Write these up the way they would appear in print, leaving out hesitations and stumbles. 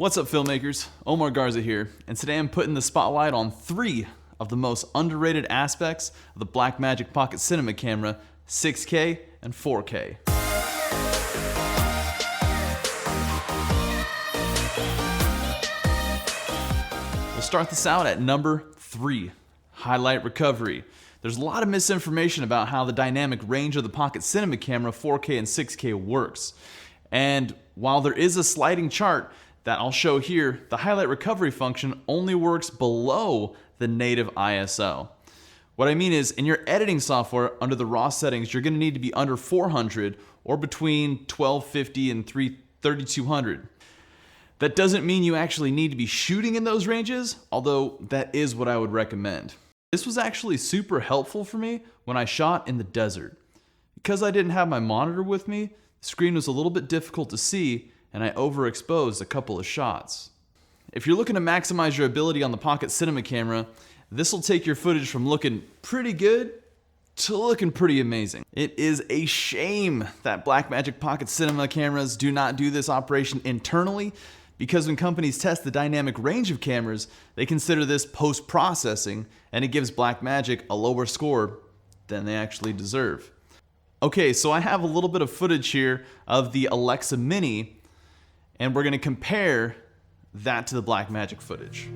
What's up, filmmakers? Omar Garza here, and today I'm putting the spotlight on 3 of the most underrated aspects of the Blackmagic Pocket Cinema Camera, 6K and 4K. We'll start this out at number 3, highlight recovery. There's a lot of misinformation about how the dynamic range of the Pocket Cinema Camera 4K and 6K works. And while there is a sliding chart that I'll show here, the highlight recovery function only works below the native ISO. What I mean is, in your editing software, under the raw settings, you're going to need to be under 400 or between 1250 and 3200. That doesn't mean you actually need to be shooting in those ranges, although that is what I would recommend. This was actually super helpful for me when I shot in the desert. Because I didn't have my monitor with me, the screen was a little bit difficult to see, and I overexposed a couple of shots. If you're looking to maximize your ability on the Pocket Cinema Camera, this will take your footage from looking pretty good to looking pretty amazing. It is a shame that Blackmagic Pocket Cinema cameras do not do this operation internally, because when companies test the dynamic range of cameras, they consider this post-processing, and it gives Blackmagic a lower score than they actually deserve. Okay, so I have a little bit of footage here of the Alexa Mini, and we're going to compare that to the Blackmagic footage.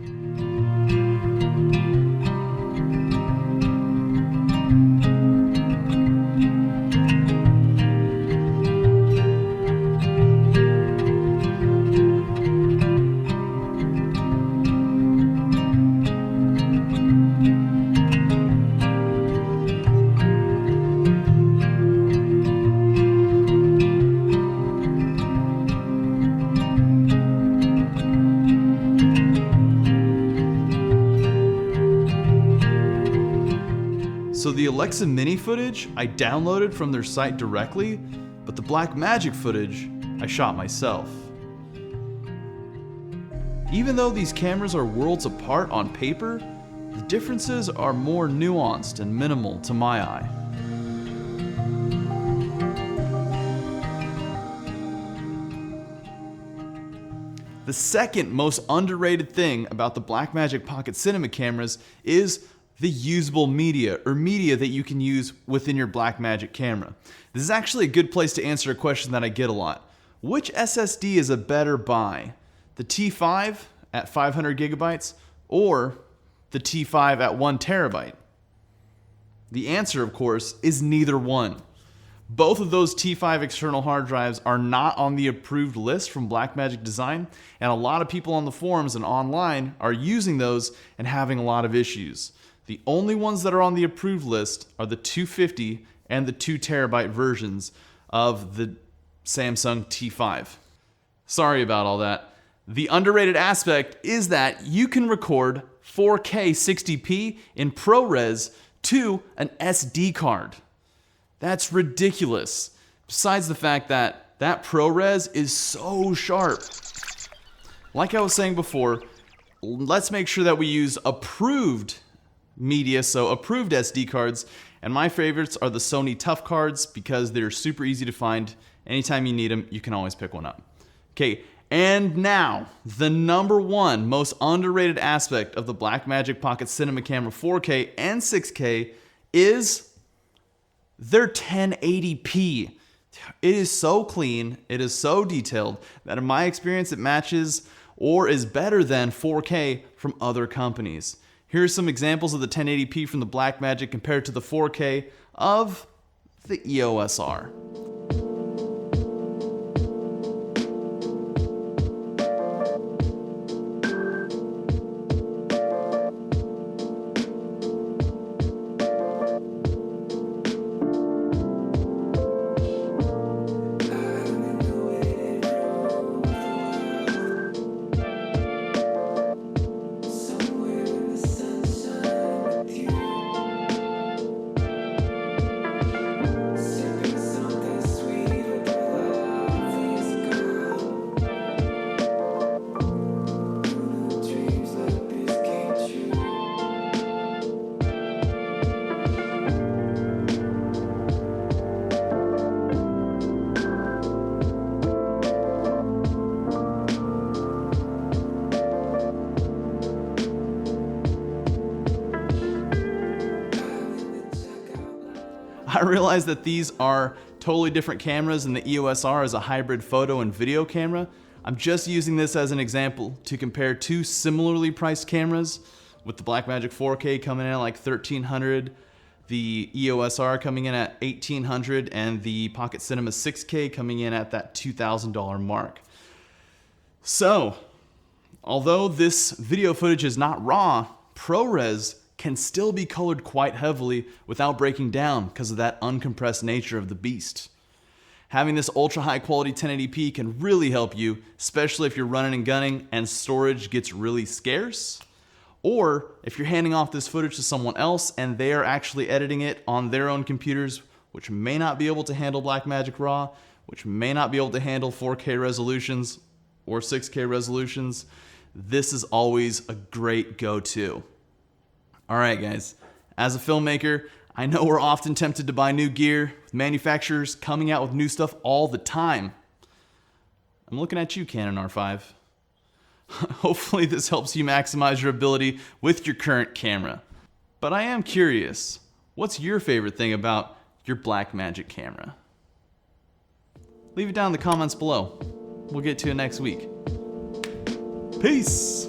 So the Alexa Mini footage I downloaded from their site directly, but the Blackmagic footage I shot myself. Even though these cameras are worlds apart on paper, the differences are more nuanced and minimal to my eye. The second most underrated thing about the Blackmagic Pocket Cinema cameras is the usable media, or media that you can use within your Blackmagic camera. This is actually a good place to answer a question that I get a lot. Which SSD is a better buy? The T5 at 500 gigabytes or the T5 at 1 terabyte? The answer, of course, is neither one. Both of those T5 external hard drives are not on the approved list from Blackmagic Design, and a lot of people on the forums and online are using those and having a lot of issues. The only ones that are on the approved list are the 250 and the 2 terabyte versions of the Samsung T5. Sorry about all that. The underrated aspect is that you can record 4K 60p in ProRes to an SD card. That's ridiculous. Besides the fact that that ProRes is so sharp. Like I was saying before, let's make sure that we use approved media, so approved SD cards, and my favorites are the Sony Tough cards because they're super easy to find. Anytime you need them, you can always pick one up. Okay, and now, the number 1 most underrated aspect of the Blackmagic Pocket Cinema Camera 4K and 6K is their 1080p. It is so clean, it is so detailed, that in my experience it matches or is better than 4K from other companies. Here are some examples of the 1080p from the Blackmagic compared to the 4K of the EOS R. I realize that these are totally different cameras, and the EOS R is a hybrid photo and video camera. I'm just using this as an example to compare two similarly priced cameras, with the Blackmagic 4K coming in at like $1,300, the EOS R coming in at $1,800, and the Pocket Cinema 6K coming in at that $2,000 mark. So, although this video footage is not raw, ProRes can still be colored quite heavily without breaking down because of that uncompressed nature of the beast. Having this ultra high quality 1080p can really help you, especially if you're running and gunning and storage gets really scarce, or if you're handing off this footage to someone else and they are actually editing it on their own computers, which may not be able to handle Blackmagic RAW, which may not be able to handle 4K resolutions or 6K resolutions. This is always a great go-to. All right, guys, as a filmmaker, I know we're often tempted to buy new gear, with manufacturers coming out with new stuff all the time. I'm looking at you, Canon R5. Hopefully this helps you maximize your ability with your current camera. But I am curious, what's your favorite thing about your Blackmagic camera? Leave it down in the comments below. We'll get to it next week. Peace!